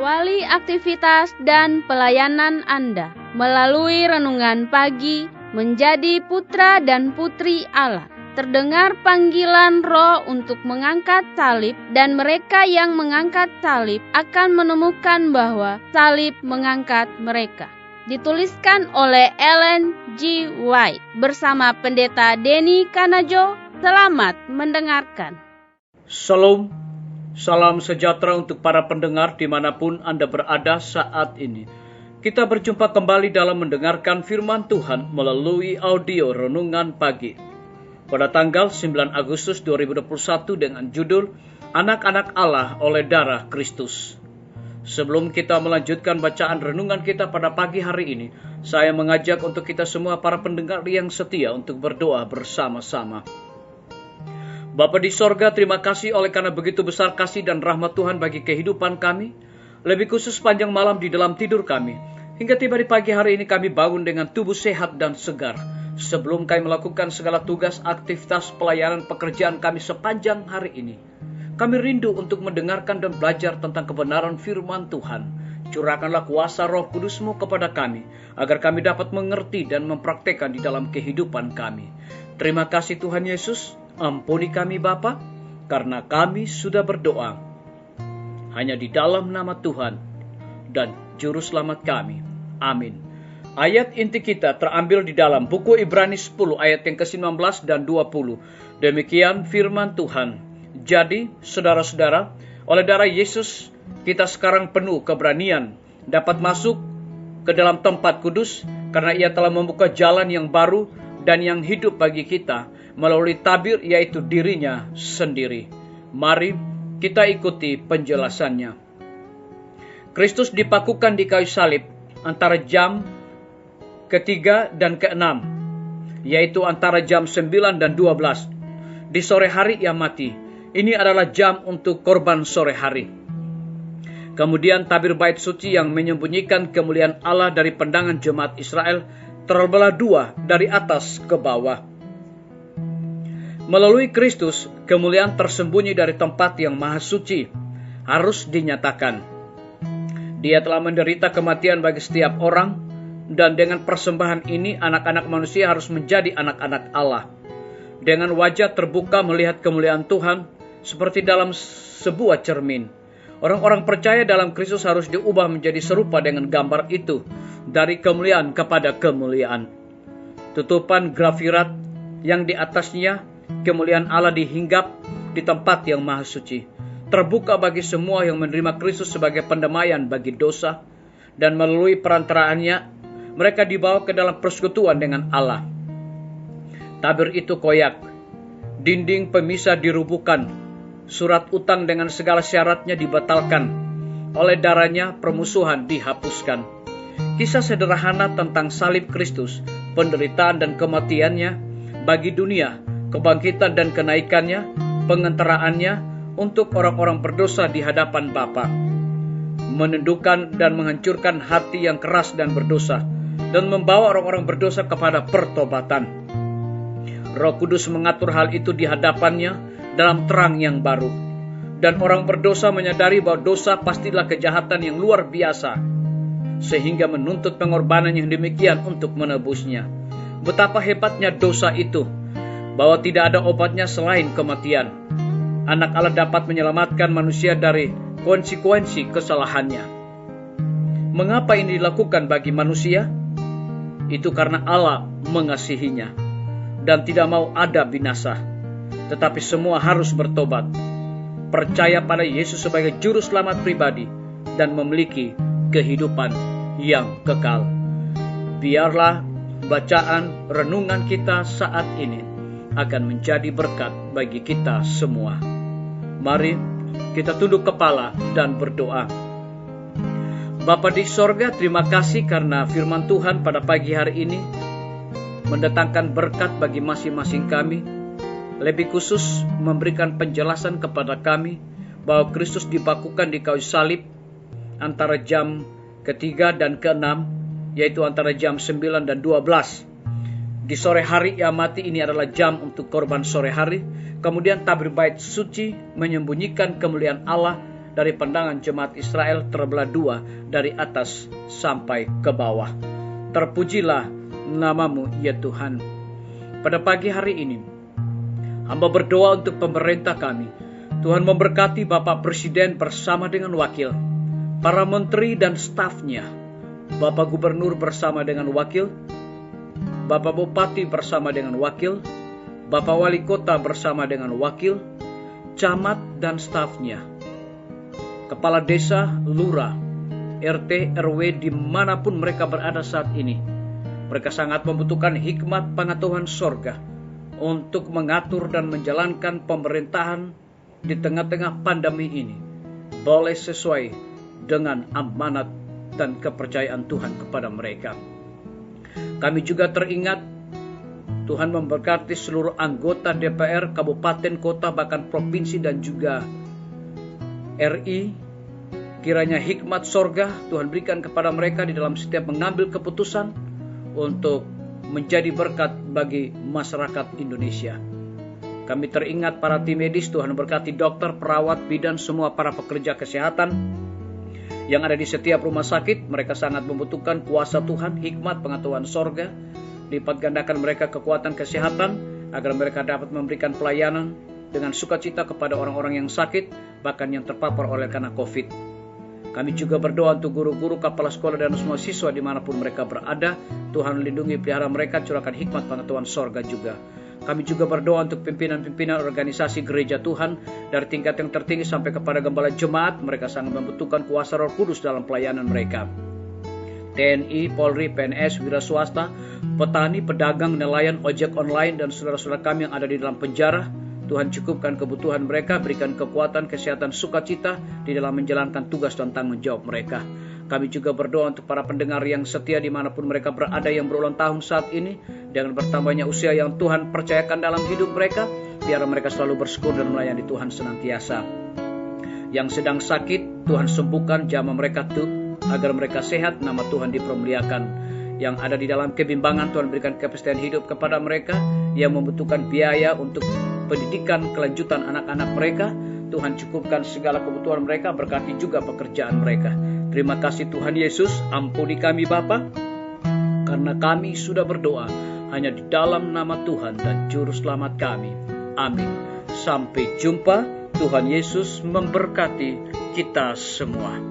Awali aktivitas dan pelayanan Anda melalui renungan pagi menjadi putra dan putri Allah. Terdengar panggilan Roh untuk mengangkat salib, dan mereka yang mengangkat salib akan menemukan bahwa salib mengangkat mereka. Dituliskan oleh Ellen G. White bersama Pendeta Denny Kanajo. Selamat mendengarkan. Shalom, salam sejahtera untuk para pendengar dimanapun Anda berada saat ini. Kita berjumpa kembali dalam mendengarkan firman Tuhan melalui audio renungan pagi. Pada tanggal 9 Agustus 2021 dengan judul Anak-anak Allah oleh Darah Kristus. Sebelum kita melanjutkan bacaan renungan kita pada pagi hari ini, saya mengajak untuk kita semua para pendengar yang setia untuk berdoa bersama-sama. Bapa di sorga, terima kasih oleh karena begitu besar kasih dan rahmat Tuhan bagi kehidupan kami, lebih khusus panjang malam di dalam tidur kami. Hingga tiba di pagi hari ini kami bangun dengan tubuh sehat dan segar. Sebelum kami melakukan segala tugas, aktivitas, pelayanan, pekerjaan kami sepanjang hari ini, kami rindu untuk mendengarkan dan belajar tentang kebenaran firman Tuhan. Curahkanlah kuasa Roh Kudus-Mu kepada kami, agar kami dapat mengerti dan mempraktekkan di dalam kehidupan kami. Terima kasih Tuhan Yesus, ampuni kami Bapa, karena kami sudah berdoa hanya di dalam nama Tuhan dan Juru Selamat kami. Amin. Ayat inti kita terambil di dalam buku Ibrani 10 ayat yang ke-19 dan 20. Demikian firman Tuhan. Jadi, saudara-saudara, oleh darah Yesus, kita sekarang penuh keberanian dapat masuk ke dalam tempat kudus, karena Ia telah membuka jalan yang baru dan yang hidup bagi kita melalui tabir, yaitu dirinya sendiri. Mari kita ikuti penjelasannya. Kristus dipakukan di kayu salib antara jam ketiga dan keenam, yaitu antara jam 9 dan 12. Di sore hari Ia mati. Ini adalah jam untuk korban sore hari. Kemudian tabir bait suci yang menyembunyikan kemuliaan Allah dari pandangan jemaat Israel terbelah dua dari atas ke bawah. Melalui Kristus, kemuliaan tersembunyi dari tempat yang maha suci harus dinyatakan. Dia telah menderita kematian bagi setiap orang, dan dengan persembahan ini anak-anak manusia harus menjadi anak-anak Allah. Dengan wajah terbuka melihat kemuliaan Tuhan seperti dalam sebuah cermin. Orang-orang percaya dalam Kristus harus diubah menjadi serupa dengan gambar itu, dari kemuliaan kepada kemuliaan. Tutupan grafirat yang di atasnya kemuliaan Allah dihinggap di tempat yang maha suci, terbuka bagi semua yang menerima Kristus sebagai pendamaian bagi dosa, dan melalui perantaraannya mereka dibawa ke dalam persekutuan dengan Allah. Tabir itu koyak, dinding pemisah dirubuhkan, surat utang dengan segala syaratnya dibatalkan, oleh darahnya permusuhan dihapuskan. Kisah sederhana tentang salib Kristus, penderitaan dan kematiannya bagi dunia, kebangkitan dan kenaikannya, pengenteraannya untuk orang-orang berdosa di hadapan Bapa, menundukkan dan menghancurkan hati yang keras dan berdosa, dan membawa orang-orang berdosa kepada pertobatan. Roh Kudus mengatur hal itu di hadapannya dalam terang yang baru. Dan orang berdosa menyadari bahwa dosa pastilah kejahatan yang luar biasa, sehingga menuntut pengorbanan yang demikian untuk menebusnya. Betapa hebatnya dosa itu, bahwa tidak ada obatnya selain kematian. Anak Allah dapat menyelamatkan manusia dari konsekuensi kesalahannya. Mengapa ini dilakukan bagi manusia? Itu karena Allah mengasihinya dan tidak mau ada binasa, tetapi semua harus bertobat, percaya pada Yesus sebagai juru selamat pribadi, dan memiliki kehidupan yang kekal. Biarlah bacaan renungan kita saat ini akan menjadi berkat bagi kita semua. Mari kita tunduk kepala dan berdoa. Bapa di sorga, terima kasih karena firman Tuhan pada pagi hari ini mendatangkan berkat bagi masing-masing kami, lebih khusus memberikan penjelasan kepada kami bahwa Kristus dipakukan di kayu salib antara jam ketiga dan keenam, yaitu antara jam 9 dan 12. Di sore hari Ia mati, ini adalah jam untuk korban sore hari. Kemudian tabir bait suci menyembunyikan kemuliaan Allah dari pandangan jemaat Israel terbelah dua dari atas sampai ke bawah. Terpujilah namamu ya Tuhan. Pada pagi hari ini, hamba berdoa untuk pemerintah kami. Tuhan memberkati Bapak Presiden bersama dengan wakil, para menteri dan stafnya, Bapak Gubernur bersama dengan wakil, Bapak Bupati bersama dengan wakil, Bapak Wali Kota bersama dengan wakil, camat dan stafnya, kepala desa, lurah, RT, RW dimanapun mereka berada saat ini. Mereka sangat membutuhkan hikmat pengetahuan sorga untuk mengatur dan menjalankan pemerintahan di tengah-tengah pandemi ini, boleh sesuai dengan amanat dan kepercayaan Tuhan kepada mereka. Kami juga teringat Tuhan memberkati seluruh anggota DPR, kabupaten, kota, bahkan provinsi dan juga RI. Kiranya hikmat sorga Tuhan berikan kepada mereka di dalam setiap mengambil keputusan untuk menjadi berkat bagi masyarakat Indonesia. Kami teringat para tim medis, Tuhan berkati dokter, perawat, bidan, semua para pekerja kesehatan yang ada di setiap rumah sakit. Mereka sangat membutuhkan kuasa Tuhan, hikmat, pengetahuan sorga. Lipat gandakan mereka kekuatan kesehatan agar mereka dapat memberikan pelayanan dengan sukacita kepada orang-orang yang sakit, bahkan yang terpapar oleh karena COVID. Kami juga berdoa untuk guru-guru, kepala sekolah, dan semua siswa dimanapun mereka berada. Tuhan lindungi, pelihara mereka, curahkan hikmat pengetahuan sorga juga. Kami juga berdoa untuk pimpinan-pimpinan organisasi gereja Tuhan, dari tingkat yang tertinggi sampai kepada gembala jemaat. Mereka sangat membutuhkan kuasa Roh Kudus dalam pelayanan mereka. TNI, Polri, PNS, wira swasta, petani, pedagang, nelayan, ojek online, dan saudara-saudara kami yang ada di dalam penjara. Tuhan cukupkan kebutuhan mereka, berikan kekuatan, kesehatan, sukacita di dalam menjalankan tugas dan tanggung jawab mereka. Kami juga berdoa untuk para pendengar yang setia dimanapun mereka berada yang berulang tahun saat ini. Dengan bertambahnya usia yang Tuhan percayakan dalam hidup mereka, biar mereka selalu bersyukur dan melayani Tuhan senantiasa. Yang sedang sakit, Tuhan sembuhkan, jamah mereka agar mereka sehat, nama Tuhan dipermuliakan. Yang ada di dalam kebimbangan, Tuhan berikan kepastian hidup kepada mereka. Yang membutuhkan biaya untuk pendidikan kelanjutan anak-anak mereka, Tuhan cukupkan segala kebutuhan mereka, berkati juga pekerjaan mereka. Terima kasih Tuhan Yesus, ampuni kami Bapa, karena kami sudah berdoa hanya di dalam nama Tuhan dan Juru Selamat kami. Amin. Sampai jumpa. Tuhan Yesus memberkati kita semua.